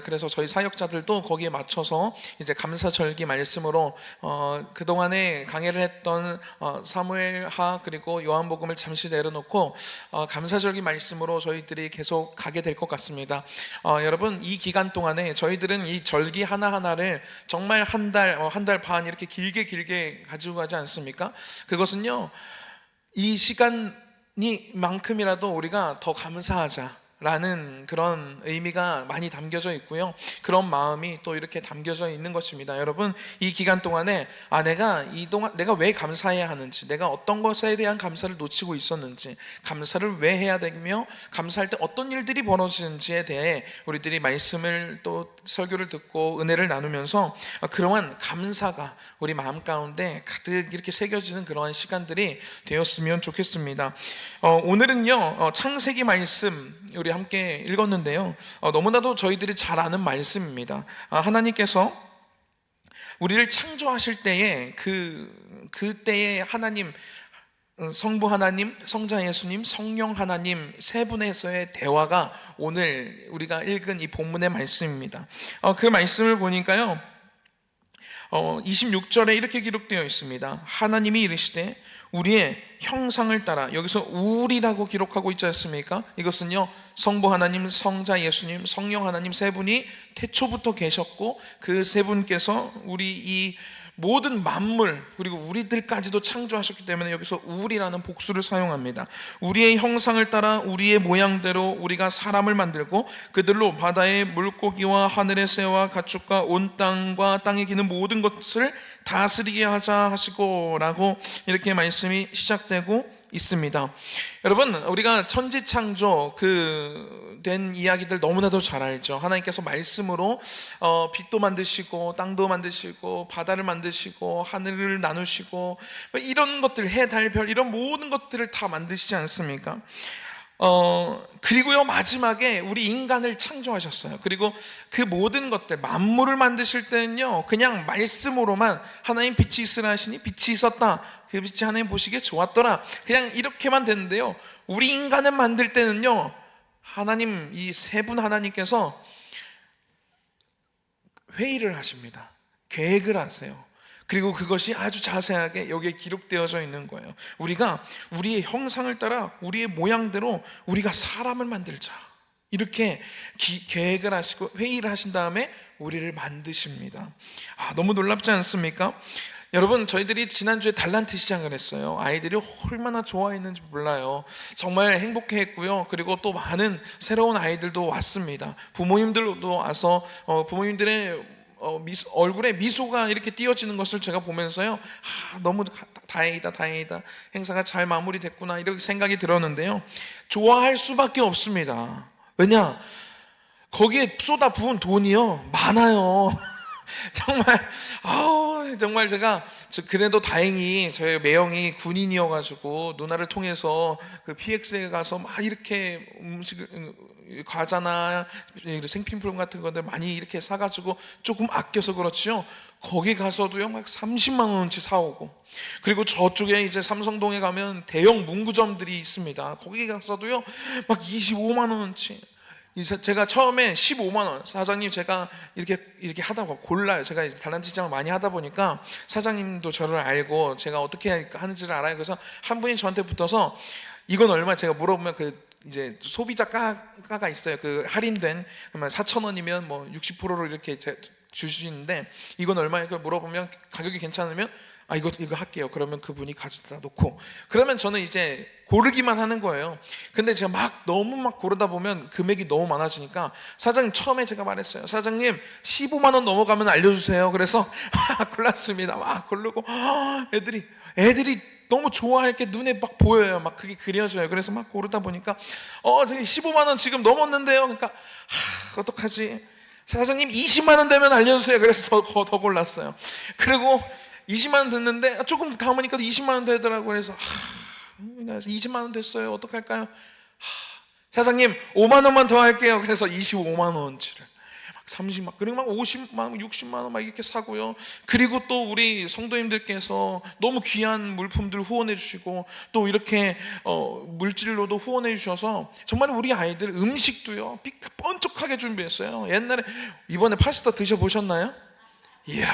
그래서 저희 사역자들도 거기에 맞춰서 이제 감사절기 말씀으로 그동안에 강해를 했던 사무엘하 그리고 요한복음을 잠시 내려놓고 감사절기 말씀으로 저희들이 계속 가게 될 것 같습니다. 여러분, 이 기간 동안에 저희들은 이 절기 하나하나를 정말 한 달 반 이렇게 길게 가지고 가지 않습니까? 그것은요, 이 시간이만큼이라도 우리가 더 감사하자 라는 그런 의미가 많이 담겨져 있고요. 그런 마음이 또 이렇게 담겨져 있는 것입니다. 여러분, 이 기간 동안에 내가 내가 왜 감사해야 하는지, 내가 어떤 것에 대한 감사를 놓치고 있었는지, 감사를 왜 해야 되며 감사할 때 어떤 일들이 벌어지는지에 대해 우리들이 말씀을 또 설교를 듣고 은혜를 나누면서 그러한 감사가 우리 마음 가운데 가득 이렇게 새겨지는 그러한 시간들이 되었으면 좋겠습니다. 오늘은요, 창세기 말씀 우리 함께 읽었는데요, 너무나도 저희들이 잘 아는 말씀입니다. 하나님께서 우리를 창조하실 때에 그때에 하나님, 성부 하나님, 성자 예수님, 성령 하나님 세 분에서의 대화가 오늘 우리가 읽은 이 본문의 말씀입니다. 그 말씀을 보니까요, 26절에 이렇게 기록되어 있습니다. 하나님이 이르시되 우리의 형상을 따라, 여기서 우리라고 기록하고 있지 않습니까? 이것은요, 성부 하나님, 성자 예수님, 성령 하나님 세 분이 태초부터 계셨고 그 세 분께서 우리 이 모든 만물 그리고 우리들까지도 창조하셨기 때문에 여기서 우리라는 복수를 사용합니다. 우리의 형상을 따라 우리의 모양대로 우리가 사람을 만들고 그들로 바다의 물고기와 하늘의 새와 가축과 온 땅과 땅에 기는 모든 것을 다스리게 하자 하시고 라고 이렇게 말씀이 시작되고 있습니다. 여러분, 우리가 천지창조 된 이야기들 너무나도 잘 알죠. 하나님께서 말씀으로 빛도 만드시고 땅도 만드시고 바다를 만드시고 하늘을 나누시고 이런 것들, 해, 달, 별 이런 모든 것들을 다 만드시지 않습니까? 그리고요, 마지막에 우리 인간을 창조하셨어요. 그리고 그 모든 것들, 만물을 만드실 때는요, 그냥 말씀으로만 하나님 빛이 있으라 하시니 빛이 있었다. 그 빛이 하나님 보시기에 좋았더라. 그냥 이렇게만 됐는데요, 우리 인간을 만들 때는요, 하나님, 이 세 분 하나님께서 회의를 하십니다. 계획을 하세요. 그리고 그것이 아주 자세하게 여기에 기록되어져 있는 거예요. 우리가 우리의 형상을 따라 우리의 모양대로 우리가 사람을 만들자, 이렇게 계획을 하시고 회의를 하신 다음에 우리를 만드십니다. 너무 놀랍지 않습니까? 여러분, 저희들이 지난주에 달란트 시작을 했어요. 아이들이 얼마나 좋아했는지 몰라요. 정말 행복해했고요. 그리고 또 많은 새로운 아이들도 왔습니다. 부모님들도 와서 부모님들의 얼굴에 미소가 이렇게 띄어지는 것을 제가 보면서요, 너무 다행이다 행사가 잘 마무리됐구나 이렇게 생각이 들었는데요, 좋아할 수밖에 없습니다. 왜냐? 거기에 쏟아 부은 돈이요 많아요. 정말 제가 그래도 다행히 저희 매형이 군인이어가지고 누나를 통해서 그 PX에 가서 막 이렇게 과자나 생필품 같은 것들 많이 이렇게 사가지고 조금 아껴서 그렇지요, 거기 가서도요 막 30만 원어치 사오고, 그리고 저쪽에 이제 삼성동에 가면 대형 문구점들이 있습니다. 거기 가서도요 막 25만 원어치. 제가 처음에 15만 원, 사장님 제가 이렇게 하다 골라요. 제가 달란트 시장을 많이 하다 보니까 사장님도 저를 알고 제가 어떻게 하는지를 알아요. 그래서 한 분이 저한테 붙어서 이건 얼마, 제가 물어보면 이제 소비자 가가 있어요. 할인된 4,000원이면 뭐 60%로 이렇게 주시는데 이건 얼마예요? 물어보면 가격이 괜찮으면 이거 할게요. 그러면 그분이 가져다 놓고, 그러면 저는 이제 고르기만 하는 거예요. 근데 제가 너무 고르다 보면 금액이 너무 많아지니까 사장님, 처음에 제가 말했어요. 사장님, 15만 원 넘어가면 알려주세요. 그래서 골랐습니다. 막 고르고 애들이 너무 좋아할 게 눈에 막 보여요. 그게 그려져요. 그래서 막 고르다 보니까 저기 15만 원 지금 넘었는데요. 그러니까 어떡하지? 사장님, 20만 원 되면 알려주세요. 그래서 더 골랐어요. 그리고 20만 원 됐는데 조금 담으니까 20만 원 되더라고요. 그래서 20만 원 됐어요. 어떡할까요? 사장님, 5만 원만 더 할게요. 그래서 25만 원어치를 막 30만, 그리고 막 50만 원, 60만 원 막 이렇게 사고요. 그리고 또 우리 성도님들께서 너무 귀한 물품들 후원해 주시고 또 이렇게 물질로도 후원해 주셔서 정말 우리 아이들 음식도요 번쩍하게 준비했어요. 옛날에 이번에 파스타 드셔보셨나요? 이야,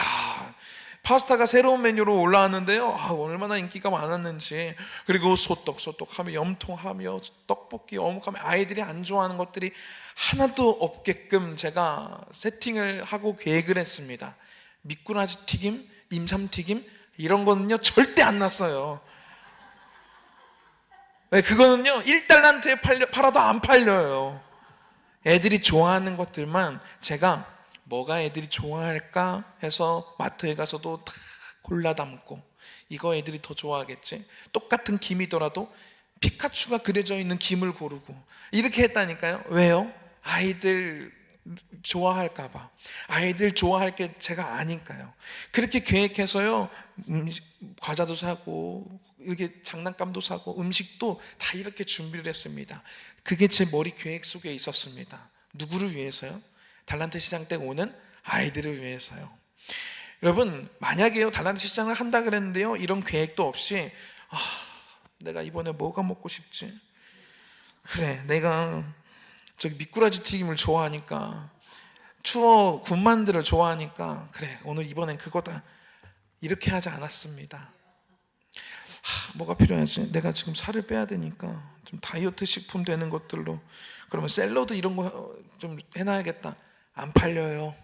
파스타가 새로운 메뉴로 올라왔는데요. 얼마나 인기가 많았는지. 그리고 소떡하며 염통하며 떡볶이, 어묵하며 아이들이 안 좋아하는 것들이 하나도 없게끔 제가 세팅을 하고 계획을 했습니다. 미꾸라지 튀김, 임삼 튀김 이런 거는요 절대 안 났어요. 네, 그거는요 1달러한테 팔아도 안 팔려요. 애들이 좋아하는 것들만 제가 뭐가 애들이 좋아할까 해서 마트에 가서도 다 골라 담고, 이거 애들이 더 좋아하겠지, 똑같은 김이더라도 피카츄가 그려져 있는 김을 고르고 이렇게 했다니까요. 왜요? 아이들 좋아할까 봐. 아이들 좋아할 게 제가 아니까요. 그렇게 계획해서요 과자도 사고 이렇게 장난감도 사고 음식도 다 이렇게 준비를 했습니다. 그게 제 머리 계획 속에 있었습니다. 누구를 위해서요? 달란트 시장 때 오는 아이들을 위해서요. 여러분, 만약에요 달란트 시장을 한다 그랬는데요 이런 계획도 없이 내가 이번에 뭐가 먹고 싶지? 그래, 내가 저기 미꾸라지 튀김을 좋아하니까, 추어 군만두를 좋아하니까, 그래 오늘 이번엔 그거다, 이렇게 하지 않았습니다. 뭐가 필요하지? 내가 지금 살을 빼야 되니까 좀 다이어트 식품 되는 것들로, 그러면 샐러드 이런 거 좀 해놔야겠다. 안 팔려요.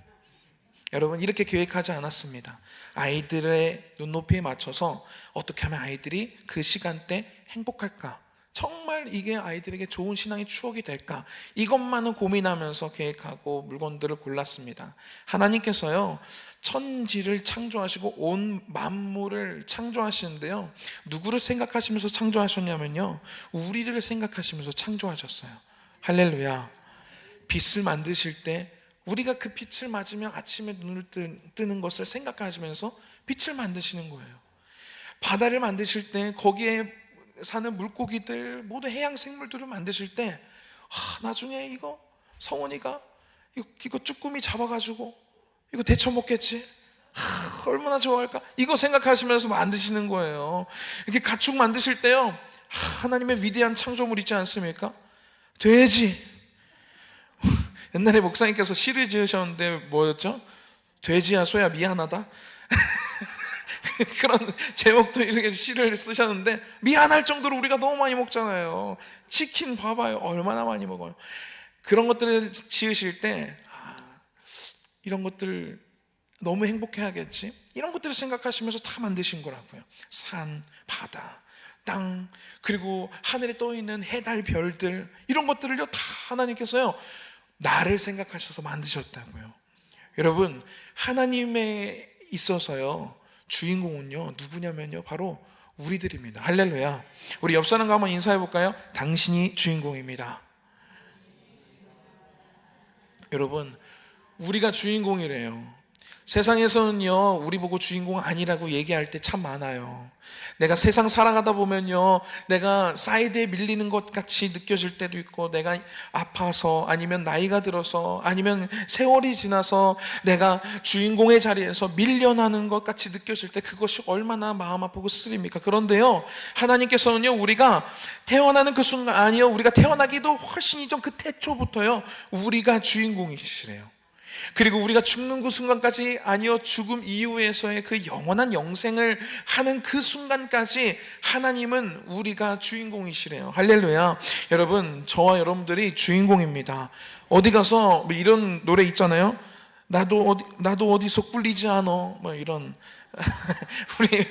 여러분, 이렇게 계획하지 않았습니다. 아이들의 눈높이에 맞춰서 어떻게 하면 아이들이 그 시간대 행복할까, 정말 이게 아이들에게 좋은 신앙의 추억이 될까, 이것만을 고민하면서 계획하고 물건들을 골랐습니다. 하나님께서요 천지를 창조하시고 온 만물을 창조하시는데요 누구를 생각하시면서 창조하셨냐면요 우리를 생각하시면서 창조하셨어요. 할렐루야. 빛을 만드실 때 우리가 그 빛을 맞으며 아침에 눈을 뜨는 것을 생각하시면서 빛을 만드시는 거예요. 바다를 만드실 때 거기에 사는 물고기들, 모두 해양 생물들을 만드실 때 나중에 이거 성원이가 이거 쭈꾸미 잡아가지고 이거 데쳐 먹겠지, 얼마나 좋아할까, 이거 생각하시면서 만드시는 거예요. 이렇게 가축 만드실 때요 하나님의 위대한 창조물 있지 않습니까? 돼지. 옛날에 목사님께서 시를 지으셨는데 뭐였죠? 돼지야 소야 미안하다. 그런 제목도 이렇게 시를 쓰셨는데, 미안할 정도로 우리가 너무 많이 먹잖아요. 치킨 봐봐요, 얼마나 많이 먹어요. 그런 것들을 지으실 때 이런 것들 너무 행복해하겠지, 이런 것들을 생각하시면서 다 만드신 거라고요. 산, 바다, 땅, 그리고 하늘에 떠있는 해, 달, 별들, 이런 것들을요 다 하나님께서요 나를 생각하셔서 만드셨다고요. 여러분, 하나님에 있어서요 주인공은요 누구냐면요 바로 우리들입니다. 할렐루야. 우리 옆 사람과 한번 인사해 볼까요? 당신이 주인공입니다. 여러분, 우리가 주인공이래요. 세상에서는요 우리 보고 주인공 아니라고 얘기할 때 참 많아요. 내가 세상 살아가다 보면요 내가 사이드에 밀리는 것 같이 느껴질 때도 있고, 내가 아파서, 아니면 나이가 들어서, 아니면 세월이 지나서 내가 주인공의 자리에서 밀려나는 것 같이 느껴질 때 그것이 얼마나 마음 아프고 쓰립니까? 그런데요 하나님께서는요 우리가 태어나는 그 순간, 아니요 우리가 태어나기도 훨씬 이전 그 태초부터요 우리가 주인공이시래요. 그리고 우리가 죽는 그 순간까지, 아니요 죽음 이후에서의 그 영원한 영생을 하는 그 순간까지 하나님은 우리가 주인공이시래요. 할렐루야. 여러분, 저와 여러분들이 주인공입니다. 어디 가서 뭐 이런 노래 있잖아요. 나도 어디서 꿀리지 않아, 뭐 이런 우리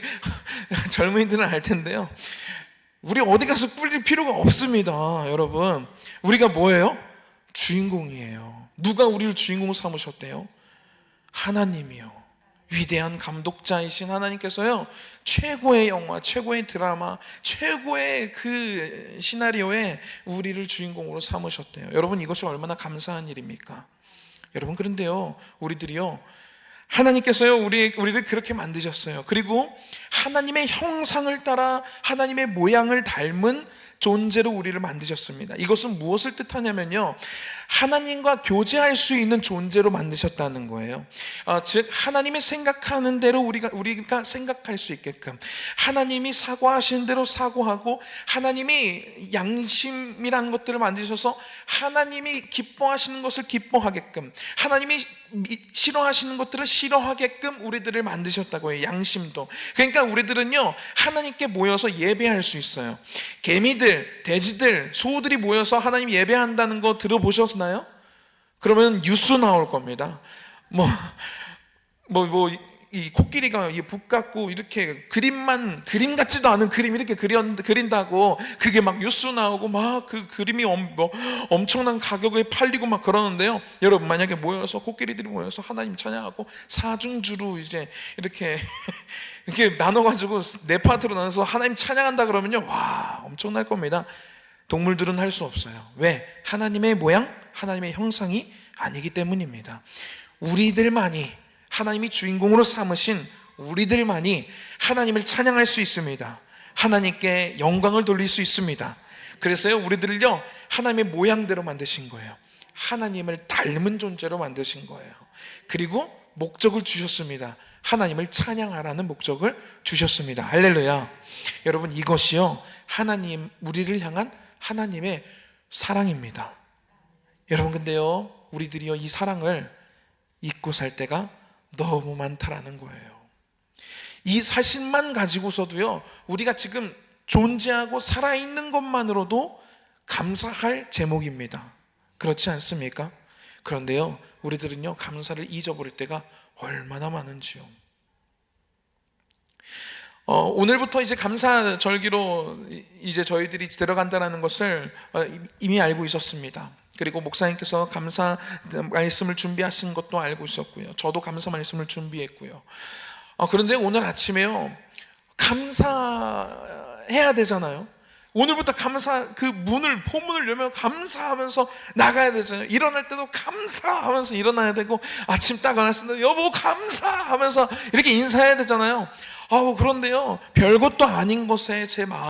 젊은이들은 알 텐데요 우리 어디 가서 꿀릴 필요가 없습니다. 여러분, 우리가 뭐예요? 주인공이에요. 누가 우리를 주인공 삼으셨대요? 하나님이요. 위대한 감독자이신 하나님께서요 최고의 영화, 최고의 드라마, 최고의 그 시나리오에 우리를 주인공으로 삼으셨대요. 여러분, 이것이 얼마나 감사한 일입니까? 여러분, 그런데요 우리들이요 하나님께서요 우리를 그렇게 만드셨어요. 그리고 하나님의 형상을 따라 하나님의 모양을 닮은 존재로 우리를 만드셨습니다. 이것은 무엇을 뜻하냐면요, 하나님과 교제할 수 있는 존재로 만드셨다는 거예요. 즉 하나님이 생각하는 대로 우리가 생각할 수 있게끔, 하나님이 사고하시는 대로 사고하고, 하나님이 양심이라는 것들을 만드셔서 하나님이 기뻐하시는 것을 기뻐하게끔, 하나님이 싫어하시는 것들을 싫어하게끔 우리들을 만드셨다고 해요. 양심도. 그러니까 우리들은요, 하나님께 모여서 예배할 수 있어요. 개미들, 돼지들, 소들이 모여서 하나님 예배한다는 거 들어보셨나요? 그러면 뉴스 나올 겁니다. 이 코끼리가 북 갖고 이렇게 그림 같지도 않은 그림 이렇게 그린다고 그게 막 뉴스 나오고 막 그 그림이 엄청난 가격에 팔리고 막 그러는데요. 여러분, 만약에 코끼리들이 모여서 하나님 찬양하고 사중주로 이제 이렇게 나눠가지고 네 파트로 나눠서 하나님 찬양한다 그러면요, 와, 엄청날 겁니다. 동물들은 할 수 없어요. 왜? 하나님의 모양, 하나님의 형상이 아니기 때문입니다. 우리들만이, 하나님이 주인공으로 삼으신 우리들만이 하나님을 찬양할 수 있습니다. 하나님께 영광을 돌릴 수 있습니다. 그래서요, 우리들을요, 하나님의 모양대로 만드신 거예요. 하나님을 닮은 존재로 만드신 거예요. 그리고 목적을 주셨습니다. 하나님을 찬양하라는 목적을 주셨습니다. 할렐루야. 여러분, 이것이요, 우리를 향한 하나님의 사랑입니다. 여러분, 근데요, 우리들이요, 이 사랑을 잊고 살 때가 너무 많다라는 거예요. 이 사실만 가지고서도요, 우리가 지금 존재하고 살아있는 것만으로도 감사할 제목입니다. 그렇지 않습니까? 그런데요, 우리들은요, 감사를 잊어버릴 때가 얼마나 많은지요. 오늘부터 이제 감사절기로 이제 저희들이 들어간다는 것을 이미 알고 있었습니다. 그리고 목사님께서 감사 말씀을 준비하신 것도 알고 있었고요. 저도 감사 말씀을 준비했고요. 그런데 오늘 아침에요, 감사해야 되잖아요. 오늘부터 포문을 열면 감사하면서 나가야 되잖아요. 일어날 때도 감사하면서 일어나야 되고, 아침 딱 일어났을 때 여보 감사하면서 이렇게 인사해야 되잖아요. 그런데요, 별것도 아닌 것에 제 마음,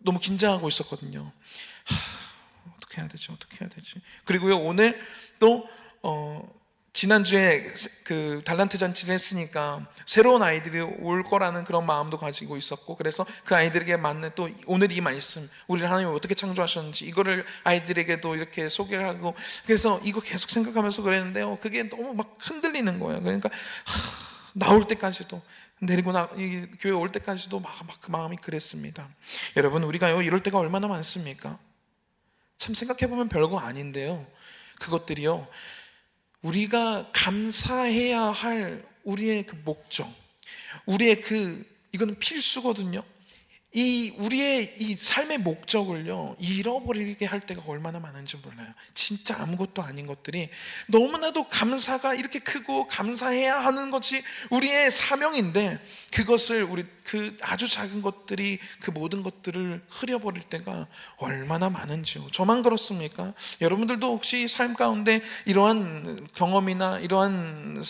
너무 긴장하고 있었거든요. 어떻게 해야 되지? 그리고요, 오늘 또 지난주에 그 달란트 잔치를 했으니까 새로운 아이들이 올 거라는 그런 마음도 가지고 있었고, 그래서 그 아이들에게 맞는 또 오늘 이 말씀, 우리를 하나님이 어떻게 창조하셨는지 이거를 아이들에게도 이렇게 소개를 하고, 그래서 이거 계속 생각하면서 그랬는데요, 그게 너무 막 흔들리는 거예요. 그러니까 나올 때까지도, 이 교회 올 때까지도 막 그 마음이 그랬습니다. 여러분, 우리가요, 이럴 때가 얼마나 많습니까? 참 생각해보면 별거 아닌데요, 그것들이요, 우리가 감사해야 할 우리의 그 목적, 이거는 필수거든요. 우리의 이 삶의 목적을요 잃어버리게 할 때가 얼마나 많은지 몰라요. 진짜 아무것도 아닌 것들이 너무나도 감사가 이렇게 크고 감사해야 하는 것이 우리의 사명인데, 그것을 우리 그 아주 작은 것들이 그 모든 것들을 흐려버릴 때가 얼마나 많은지요. 저만 그렇습니까? 여러분들도 혹시 삶 가운데 이러한 경험이나 이러한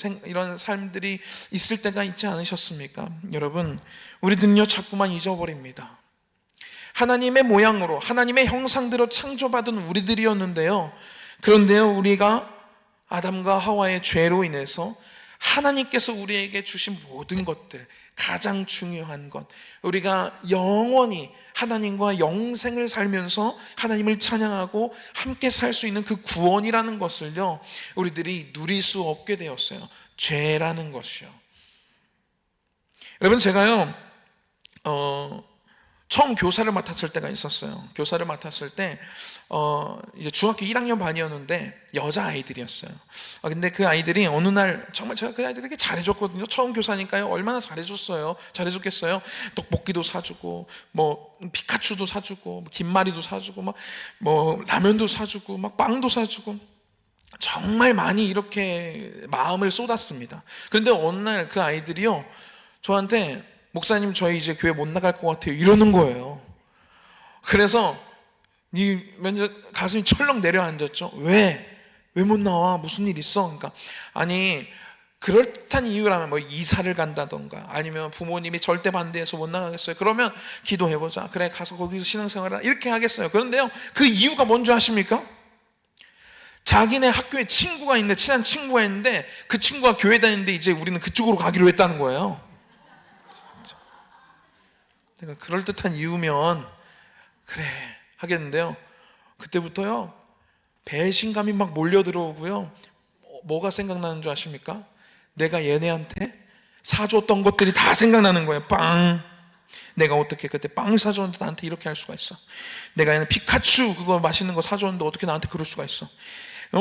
삶들이 있을 때가 있지 않으셨습니까? 여러분, 우리들은요 자꾸만 잊어버립니다. 하나님의 모양으로, 하나님의 형상대로 창조받은 우리들이었는데요, 그런데요 우리가 아담과 하와의 죄로 인해서 하나님께서 우리에게 주신 모든 것들, 가장 중요한 것, 우리가 영원히 하나님과 영생을 살면서 하나님을 찬양하고 함께 살 수 있는 그 구원이라는 것을요 우리들이 누릴 수 없게 되었어요. 죄라는 것이요. 여러분, 제가요 처음 교사를 맡았을 때가 있었어요. 교사를 맡았을 때 이제 중학교 1학년 반이었는데 여자아이들이었어요. 근데 그 아이들이 어느 날 정말 제가 그 아이들에게 잘해줬거든요. 처음 교사니까요. 얼마나 잘해줬어요. 잘해줬겠어요. 떡볶이도 사주고 뭐 피카츄도 사주고 김말이도 사주고 뭐 라면도 사주고 막 빵도 사주고 정말 많이 이렇게 마음을 쏟았습니다. 그런데 어느 날 그 아이들이요 저한테, 목사님 저희 이제 교회 못 나갈 것 같아요, 이러는 거예요. 그래서 이 가슴이 철렁 내려앉았죠. 왜 못 나와? 무슨 일 있어? 그러니까 아니, 그럴듯한 이유라면 뭐 이사를 간다던가 아니면 부모님이 절대 반대해서 못 나가겠어요. 그러면 기도해보자. 그래 가서 거기서 신앙생활을 이렇게 하겠어요. 그런데요 그 이유가 뭔지 아십니까? 자기네 학교에 친구가 있는데, 친한 친구가 있는데 그 친구가 교회 다니는데 이제 우리는 그쪽으로 가기로 했다는 거예요. 내가 그럴듯한 이유면 그래 하겠는데요, 그때부터요 배신감이 막 몰려 들어오고요. 뭐가 생각나는 줄 아십니까? 내가 얘네한테 사줬던 것들이 다 생각나는 거예요. 빵, 내가 어떻게 그때 빵 사줬는데 나한테 이렇게 할 수가 있어? 내가 얘는 피카츄 그거 맛있는 거 사줬는데 어떻게 나한테 그럴 수가 있어?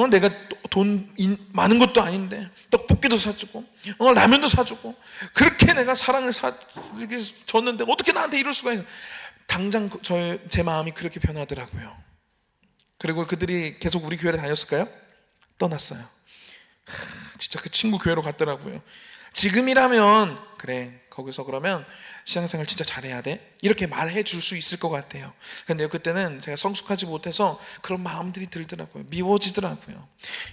내가 돈 많은 것도 아닌데 떡볶이도 사주고 라면도 사주고 그렇게 내가 사랑을 줬는데 어떻게 나한테 이럴 수가 있어? 당장 제 마음이 그렇게 변하더라고요. 그리고 그들이 계속 우리 교회를 다녔을까요? 떠났어요. 진짜 그 친구 교회로 갔더라고요. 지금이라면 그래 거기서 그러면 신앙생활 진짜 잘해야 돼 이렇게 말해 줄 수 있을 것 같아요. 근데 그때는 제가 성숙하지 못해서 그런 마음들이 들더라고요. 미워지더라고요.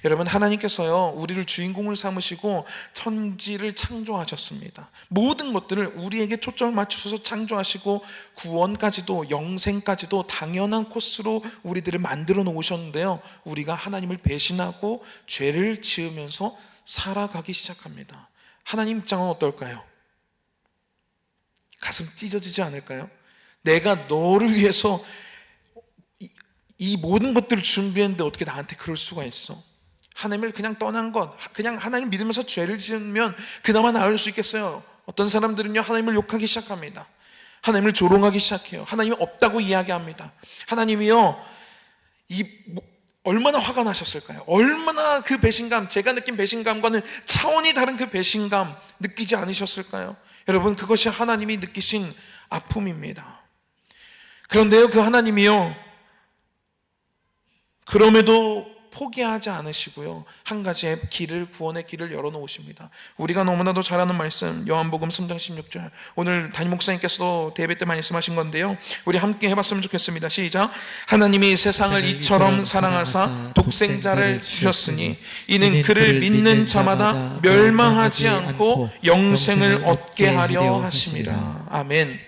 여러분, 하나님께서요 우리를 주인공을 삼으시고 천지를 창조하셨습니다. 모든 것들을 우리에게 초점을 맞추셔서 창조하시고 구원까지도 영생까지도 당연한 코스로 우리들을 만들어 놓으셨는데요, 우리가 하나님을 배신하고 죄를 지으면서 살아가기 시작합니다. 하나님 입장은 어떨까요? 가슴 찢어지지 않을까요? 내가 너를 위해서 이 모든 것들을 준비했는데 어떻게 나한테 그럴 수가 있어? 하나님을 그냥 떠난 것, 그냥 하나님 믿으면서 죄를 지으면 그나마 나을 수 있겠어요? 어떤 사람들은요 하나님을 욕하기 시작합니다. 하나님을 조롱하기 시작해요. 하나님이 없다고 이야기합니다. 하나님이요 얼마나 화가 나셨을까요? 얼마나 그 배신감, 제가 느낀 배신감과는 차원이 다른 그 배신감 느끼지 않으셨을까요? 여러분, 그것이 하나님이 느끼신 아픔입니다. 그런데요 그 하나님이요 그럼에도 포기하지 않으시고요 한 가지의 길을, 구원의 길을 열어놓으십니다. 우리가 너무나도 잘 아는 말씀, 요한복음 3장 16절, 오늘 담임 목사님께서도 대회 때 말씀하신 건데요, 우리 함께 해봤으면 좋겠습니다. 시작. 하나님이 세상을 이처럼 사랑하사 독생자를 주셨으니 이는 그를 믿는 자마다 멸망하지 않고 영생을 얻게 하려 하심이라. 아멘.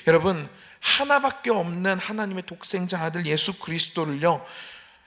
여러분, 하나밖에 없는 하나님의 독생자 아들 예수 그리스도를요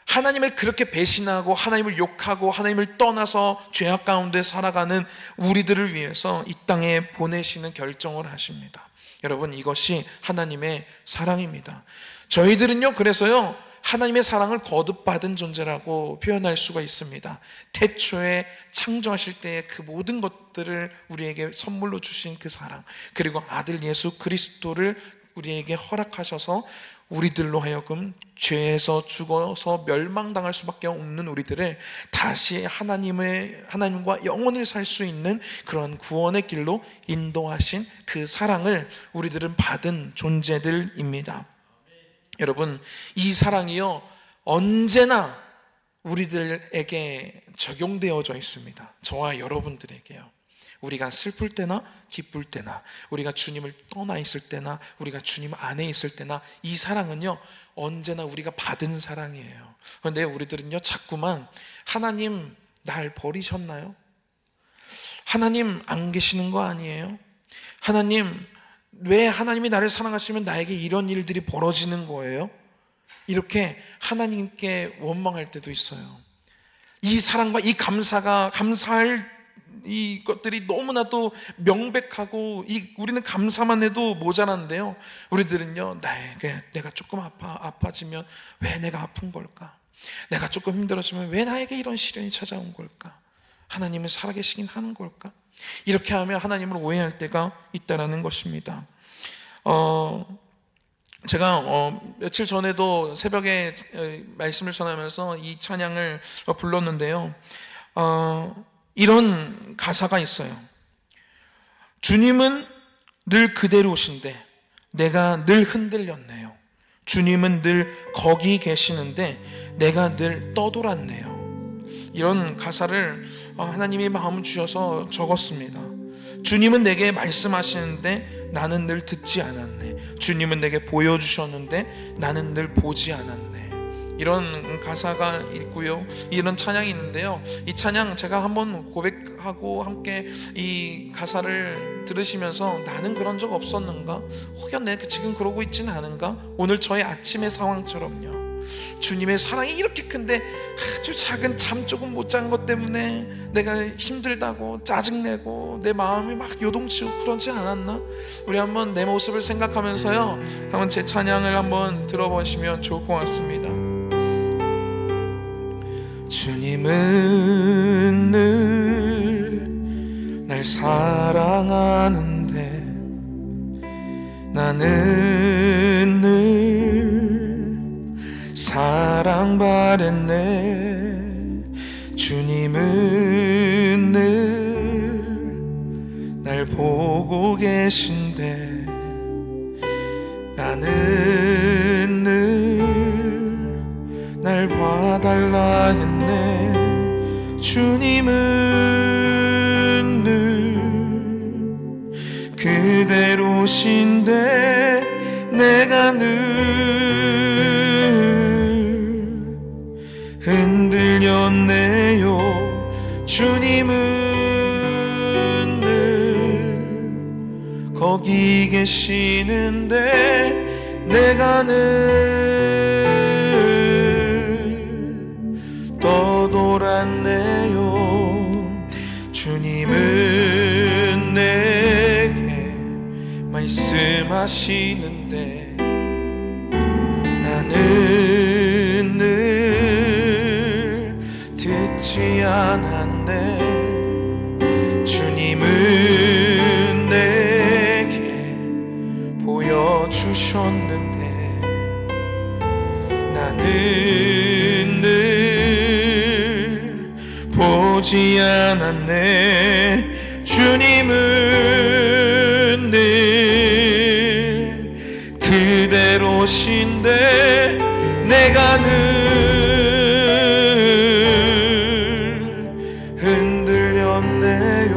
하나님을 그렇게 배신하고 하나님을 욕하고 하나님을 떠나서 죄악 가운데 살아가는 우리들을 위해서 이 땅에 보내시는 결정을 하십니다. 여러분, 이것이 하나님의 사랑입니다. 저희들은요 그래서요 하나님의 사랑을 거듭받은 존재라고 표현할 수가 있습니다. 태초에 창조하실 때의 그 모든 것들을 우리에게 선물로 주신 그 사랑, 그리고 아들 예수 그리스도를 우리에게 허락하셔서 우리들로 하여금 죄에서 죽어서 멸망당할 수밖에 없는 우리들을 다시 하나님과 영원히 살 수 있는 그런 구원의 길로 인도하신 그 사랑을 우리들은 받은 존재들입니다. 여러분, 이 사랑이요 언제나 우리들에게 적용되어져 있습니다. 저와 여러분들에게요. 우리가 슬플 때나 기쁠 때나, 우리가 주님을 떠나 있을 때나, 우리가 주님 안에 있을 때나, 이 사랑은요 언제나 우리가 받은 사랑이에요. 그런데 우리들은요 자꾸만 하나님 날 버리셨나요? 하나님 안 계시는 거 아니에요? 하나님, 왜 하나님이 나를 사랑하시면 나에게 이런 일들이 벌어지는 거예요? 이렇게 하나님께 원망할 때도 있어요. 이 사랑과 이 감사할 이 것들이 너무나도 명백하고 우리는 감사만 해도 모자란데요, 우리들은요 내가 조금 아파지면 왜 내가 아픈 걸까? 내가 조금 힘들어지면 왜 나에게 이런 시련이 찾아온 걸까? 하나님은 살아계시긴 하는 걸까? 이렇게 하면 하나님을 오해할 때가 있다라는 것입니다. 제가 며칠 전에도 새벽에 말씀을 전하면서 이 찬양을 불렀는데요, 이런 가사가 있어요. 주님은 늘 그대로신데 내가 늘 흔들렸네요. 주님은 늘 거기 계시는데 내가 늘 떠돌았네요. 이런 가사를 하나님이 마음을 주셔서 적었습니다. 주님은 내게 말씀하시는데 나는 늘 듣지 않았네. 주님은 내게 보여주셨는데 나는 늘 보지 않았네. 이런 가사가 있고요, 이런 찬양이 있는데요, 이 찬양 제가 한번 고백하고 함께 이 가사를 들으시면서 나는 그런 적 없었는가? 혹여 내가 지금 그러고 있지는 않은가? 오늘 저의 아침의 상황처럼요, 주님의 사랑이 이렇게 큰데 아주 작은 잠 조금 못 잔 것 때문에 내가 힘들다고 짜증내고 내 마음이 막 요동치고 그러지 않았나? 우리 한번 내 모습을 생각하면서요 한번 제 찬양을 한번 들어보시면 좋을 것 같습니다. 주님은 늘 날 사랑하는데 나는 늘 사랑받았네. 주님은 늘 날 보고 계신데 나는 늘 날 봐달라 했네. 주님은 늘 그대로신데 내가 늘 흔들렸네요. 주님은 늘 거기 계시는데 내가 늘 떠돌았네요. 주님은 내게 말씀하시는데 나는 늘 듣지 않았네. 주님은 내게 보여주셨는데 나는 늘 보지 않았네. 주님은 늘 그대로신데 내가 늘 흔들렸네요.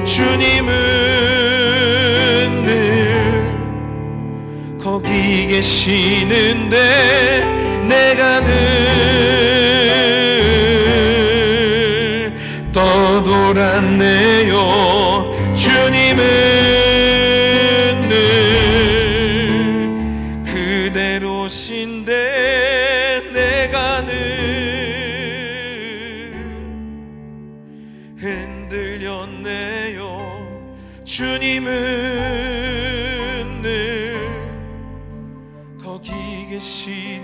주님은 늘 거기 계시는데 내가 늘 떠돌았네요. 주님은 늘 그대로신데 내가 늘 흔들렸네요. 주님은 늘 거기 계시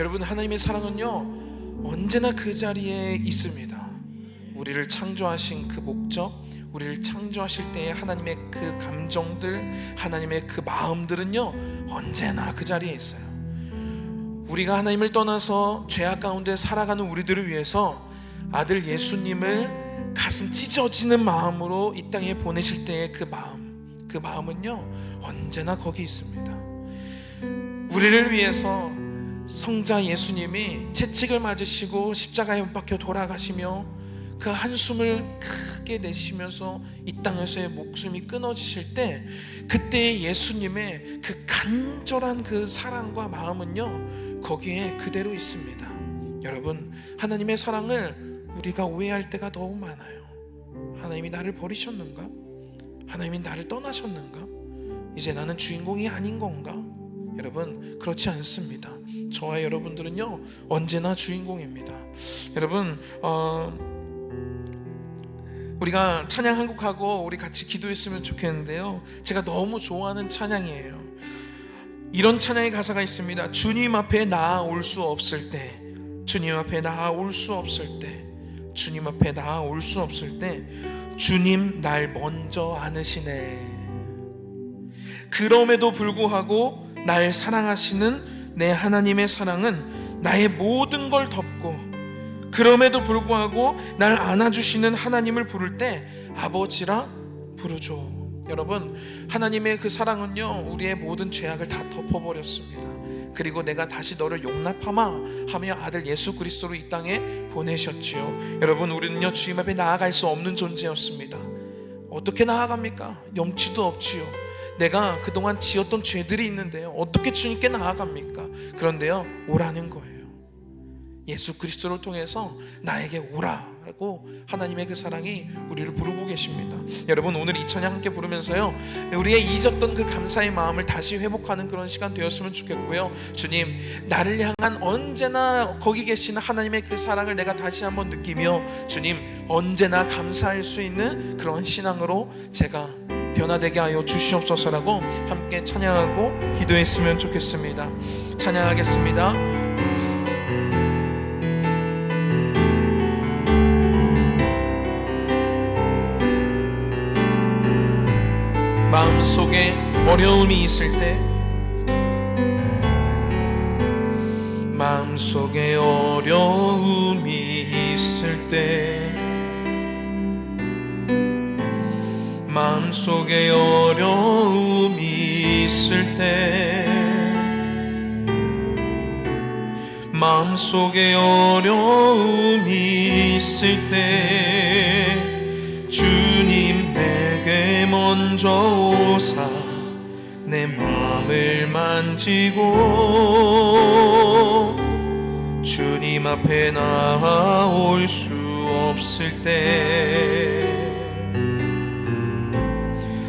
여러분, 하나님의 사랑은요 언제나 그 자리에 있습니다. 우리를 창조하신 그 목적, 우리를 창조하실 때의 하나님의 그 감정들, 하나님의 그 마음들은요 언제나 그 자리에 있어요. 우리가 하나님을 떠나서 죄악 가운데 살아가는 우리들을 위해서 아들 예수님을 가슴 찢어지는 마음으로 이 땅에 보내실 때의 그 마음은요 언제나 거기 있습니다. 우리를 위해서 성자 예수님이 채찍을 맞으시고 십자가에 못 박혀 돌아가시며 그 한숨을 크게 내쉬면서 이 땅에서의 목숨이 끊어지실 때, 그때의 예수님의 그 간절한 그 사랑과 마음은요 거기에 그대로 있습니다. 여러분, 하나님의 사랑을 우리가 오해할 때가 너무 많아요. 하나님이 나를 버리셨는가? 하나님이 나를 떠나셨는가? 이제 나는 주인공이 아닌 건가? 여러분, 그렇지 않습니다. 저와 여러분들은요 언제나 주인공입니다. 여러분, 우리가 찬양 한 곡하고 우리 같이 기도했으면 좋겠는데요, 제가 너무 좋아하는 찬양이에요. 이런 찬양의 가사가 있습니다. 주님 앞에 나아올 수 없을 때, 주님 앞에 나아올 수 없을 때, 주님 앞에 나아올 수 없을 때 주님 날 먼저 안으시네. 그럼에도 불구하고 날 사랑하시는 내 하나님의 사랑은 나의 모든 걸 덮고, 그럼에도 불구하고 날 안아주시는 하나님을 부를 때 아버지라 부르죠. 여러분, 하나님의 그 사랑은요 우리의 모든 죄악을 다 덮어버렸습니다. 그리고 내가 다시 너를 용납하마 하며 아들 예수 그리스도로 이 땅에 보내셨지요. 여러분, 우리는요 주님 앞에 나아갈 수 없는 존재였습니다. 어떻게 나아갑니까? 염치도 없지요. 내가 그동안 지었던 죄들이 있는데요 어떻게 주님께 나아갑니까? 그런데요 오라는 거예요. 예수 그리스도를 통해서 나에게 오라라고 하나님의 그 사랑이 우리를 부르고 계십니다. 여러분, 오늘 이 찬양 함께 부르면서요 우리의 잊었던 그 감사의 마음을 다시 회복하는 그런 시간 되었으면 좋겠고요, 주님, 나를 향한 언제나 거기 계시는 하나님의 그 사랑을 내가 다시 한번 느끼며 주님 언제나 감사할 수 있는 그런 신앙으로 제가 변화되게 하여 주시옵소서라고 함께 찬양하고 기도했으면 좋겠습니다. 찬양하겠습니다. 마음속에 어려움이 있을 때, 마음속에 어려움이 있을 때, 마음속에 어려움이 있을 때, 마음속에 어려움이 있을 때 주님 내게 먼저 오사 내 마음을 만지고, 주님 앞에 나아올 수 없을 때,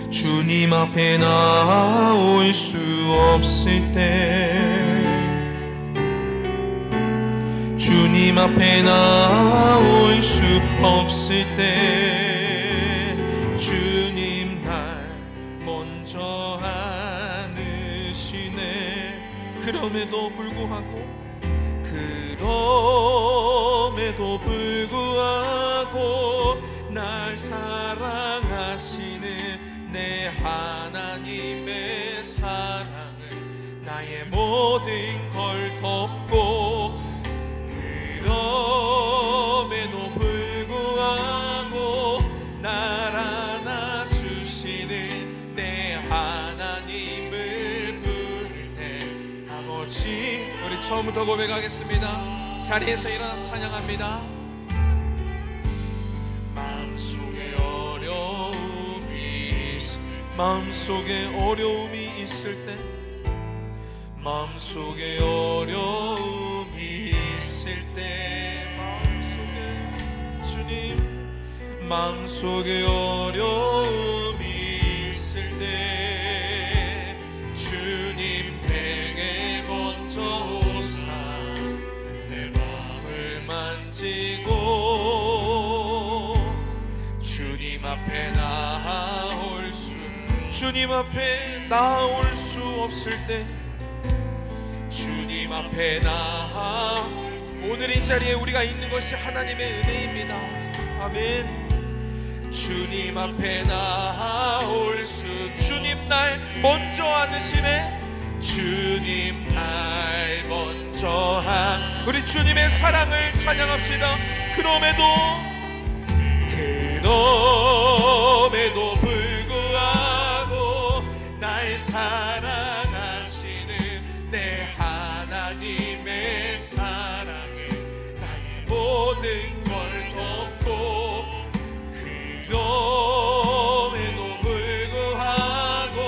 주님 앞에 나아올 수 없을 때, 주님 앞에 나아올 수 없을 때 주님 날 먼저 안으시네. 그럼에도 불구하고 날 사랑하시는 내 하나님의 사랑을 나의 모든 걸 덮고, 그럼에도 불구하고 날 안아주시는 내 하나님을 부를 때 아버지, 우리 처음부터 고백하겠습니다. 자리에서 일어나서 찬양합니다. 마음속에 어려움이 있을 때, 마음속에 어려움이 있을 때, 마음속에 주님, 마음속에 어려움이 있을 때 주님 내게 먼저 오사 내 마음을 만지고, 주님 앞에 나올 수 없을 때, 주님 주님 앞에 나 오늘 이 자리에 우리가 있는 것이 하나님의 은혜입니다. 아멘. 주님 앞에 나올 수 주님 날 먼저 안으시네. 주님 날 먼저 한 우리 주님의 사랑을 찬양합시다. 그럼에도 불구하고 날 사랑하시는 내 하나님의 사랑에 나의 모든 걸 덮고 그럼에도 불구하고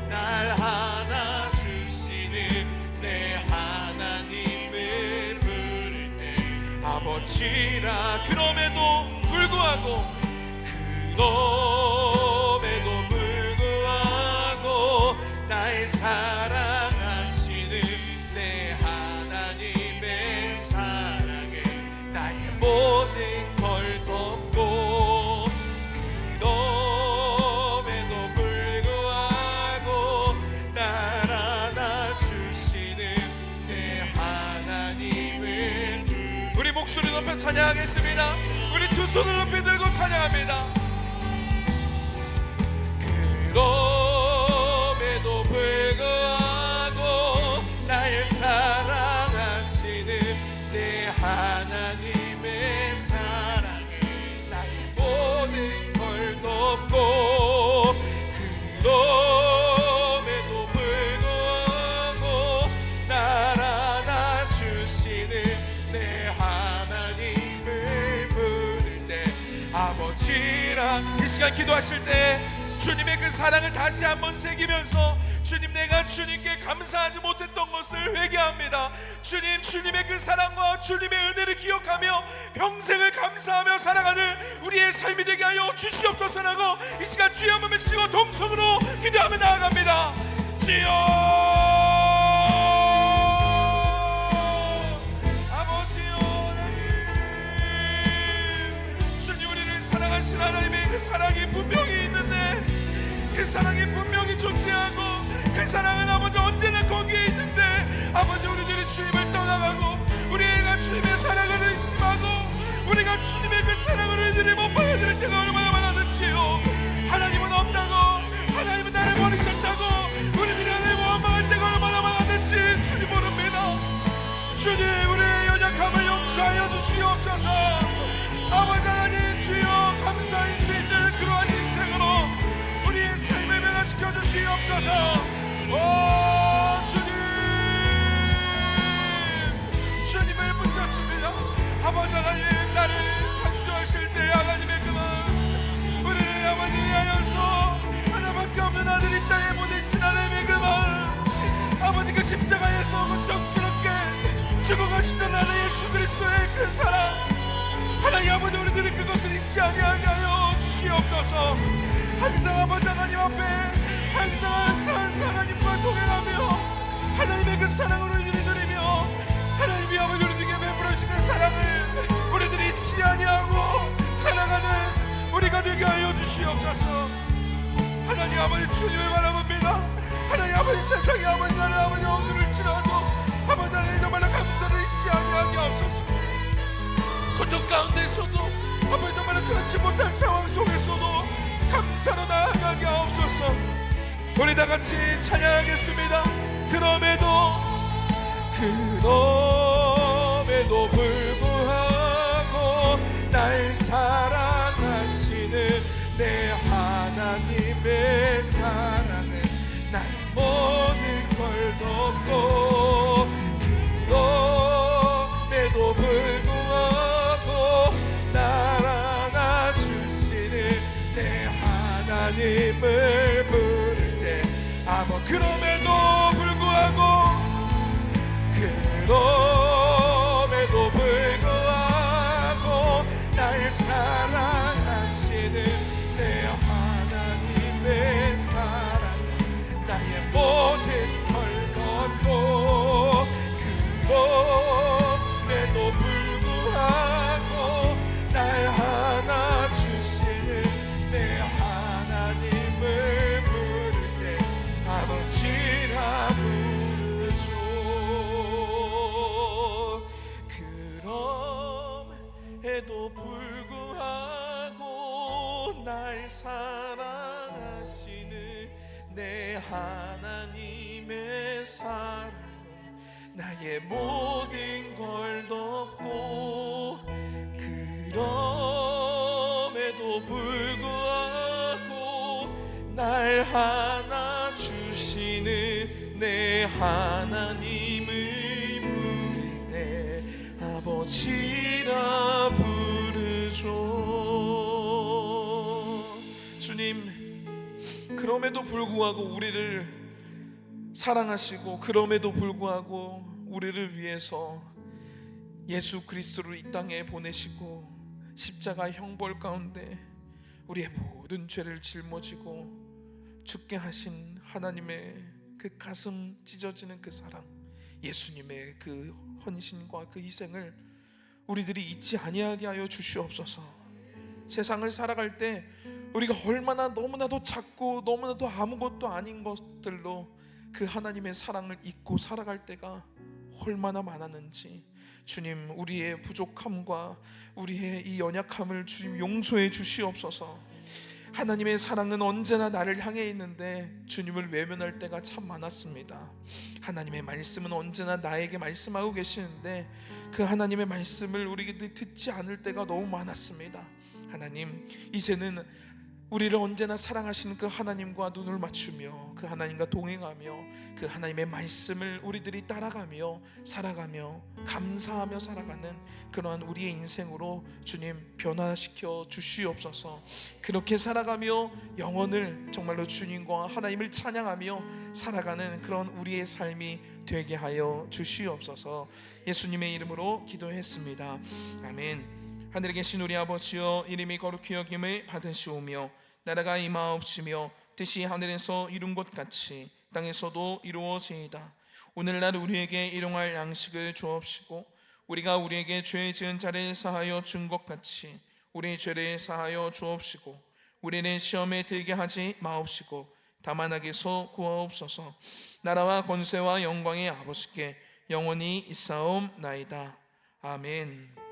날 하나 주시는 내 하나님을 부를 때 아버지라. 그럼에도 불구하고 날 사랑하시는 내 하나님의 사랑에 나의 모든 걸 덮고 그럼에도 불구하고 날 안아주시는 내 하나님을 우리 목소리 높여 찬양하겠습니다. 우리 두 손을 높이 들고 찬양합니다. 그럼에도 불구하고 날 사랑하시는 내 하나님의 사랑에 나의 모든 걸 덮고 그럼에도 불구하고 날 안아주시는 내 하나님을 부를 때 아버지라. 이 시간 기도하실 때 주님의 그 사랑을 다시 한번 새기면서 주님, 내가 주님께 감사하지 못했던 것을 회개합니다. 주님, 주님의 그 사랑과 주님의 은혜를 기억하며 평생을 감사하며 살아가는 우리의 삶이 되게 하여 주시옵소서라고 이 시간 주여 한번 외치고 동성으로 기도하며 나아갑니다. 주여 아버지여 하나님, 주님 우리를 사랑하신 하나님의 그 사랑이 분명히 있는데 그 사랑이 분명히 존재하고 그 사랑은 아버지 언제나 거기에 있는데 아버지 우리들이 주님을 떠나가고 우리가 주님의 사랑을 의심하고 우리가 주님의 그 사랑을 우리들이 못 받아들일 때가 얼마나 많았는지요. 하나님은 없다고 하나님은 나를 버리셨다고 우리들이 하나님을 원망할 때가 얼마나 많았는지 주님 모릅니다. 주님 우리의 연약함을 용서하여 주시옵소서. 아버지 하나님 주여 감사할 수 있는 그러한 인생으로 우리의 삶을 변화시켜 주시옵소서. 오 주님, 주님을 붙잡습니다. 아버지 하나님 나를 창조하실 때 하나님의 그 마음 우리를 아버지 위하여서 하나밖에 없는 아들이 땅에 보내신 하나님의 그 마음 아버지 그 십자가에서 고통스럽게 죽어가시던 하나님 예수 그리스도의 그 사랑 하나님 아버지 우리들이 그것을 잊지 아니하게 하여 주시옵소서. 항상 아버지 하나님 앞에 항상 하나님과 동행하며 하나님의 그 사랑을 우리들이 누리며 하나님이 아버지 우리들에게 베풀어주시는 사랑을 우리들이 잊지 아니하고 살아가는 우리가 되게 하여 주시옵소서. 하나님 아버지 주님을 바라봅니다. 하나님 아버지 세상에 아버지 나를 아버지 억누를지라도 아버지 하나님 정말 감사를 잊지 아니하게 하옵소서. 고통 가운데서도 아버지 정말 그렇지 못한 상황 속에서도 감사로 나아가게 하옵소서. 우리 다같이 찬양하겠습니다. 그럼에도 불구하고 날 사랑하시는 내 하나님의 사랑을 나의 모든 걸 덮고 그럼에도 불구하고 날 안아주시는 내 하나님을 부를 때 아버 그럼에도 불구하고 날 사랑하시는 내 하나님의 사랑 나의 모든 걸 걷고 그럼에도 불구하고 날 하나 주시는 내 하나님을 부를 때 아버지라 부르죠. 그럼에도 불구하고 날 사랑하시는 내 하나님의 사랑, 나의 모든 걸 덮고 그럼에도 불구하고 날 하나 주시는 내 하나님을 부를 때 아버지라 부르죠. 주님, 그럼에도 불구하고 우리를 사랑하시고 그럼에도 불구하고 우리를 위해서 예수 그리스도를 이 땅에 보내시고 십자가 형벌 가운데 우리의 모든 죄를 짊어지고 죽게 하신 하나님의 그 가슴 찢어지는 그 사랑, 예수님의 그 헌신과 그 희생을 우리들이 잊지 아니하게 하여 주시옵소서. 세상을 살아갈 때 우리가 얼마나 너무나도 작고 너무나도 아무것도 아닌 것들로 그 하나님의 사랑을 잊고 살아갈 때가 얼마나 많았는지, 주님, 우리의 부족함과 우리의 이 연약함을 주님 용서해 주시옵소서. 하나님의 사랑은 언제나 나를 향해 있는데 주님을 외면할 때가 참 많았습니다. 하나님의 말씀은 언제나 나에게 말씀하고 계시는데 그 하나님의 말씀을 우리가 듣지 않을 때가 너무 많았습니다. 하나님, 이제는 우리를 언제나 사랑하시는 그 하나님과 눈을 맞추며 그 하나님과 동행하며 그 하나님의 말씀을 우리들이 따라가며 살아가며 감사하며 살아가는 그러한 우리의 인생으로 주님 변화시켜 주시옵소서. 그렇게 살아가며 영혼을 정말로 주님과 하나님을 찬양하며 살아가는 그런 우리의 삶이 되게 하여 주시옵소서. 예수님의 이름으로 기도했습니다. 아멘. 하늘에 계신 우리 아버지여, 이름이 거룩히 여김을 받으시오며 나라가 임하옵시며 뜻이 하늘에서 이룬 것 같이 땅에서도 이루어지이다. 오늘날 우리에게 일용할 양식을 주옵시고 우리가 우리에게 죄 지은 자를 사하여 준 것 같이 우리 죄를 사하여 주옵시고 우리를 시험에 들게 하지 마옵시고 다만 악에서 구하옵소서. 나라와 권세와 영광의 아버지께 영원히 있사옵나이다. 아멘.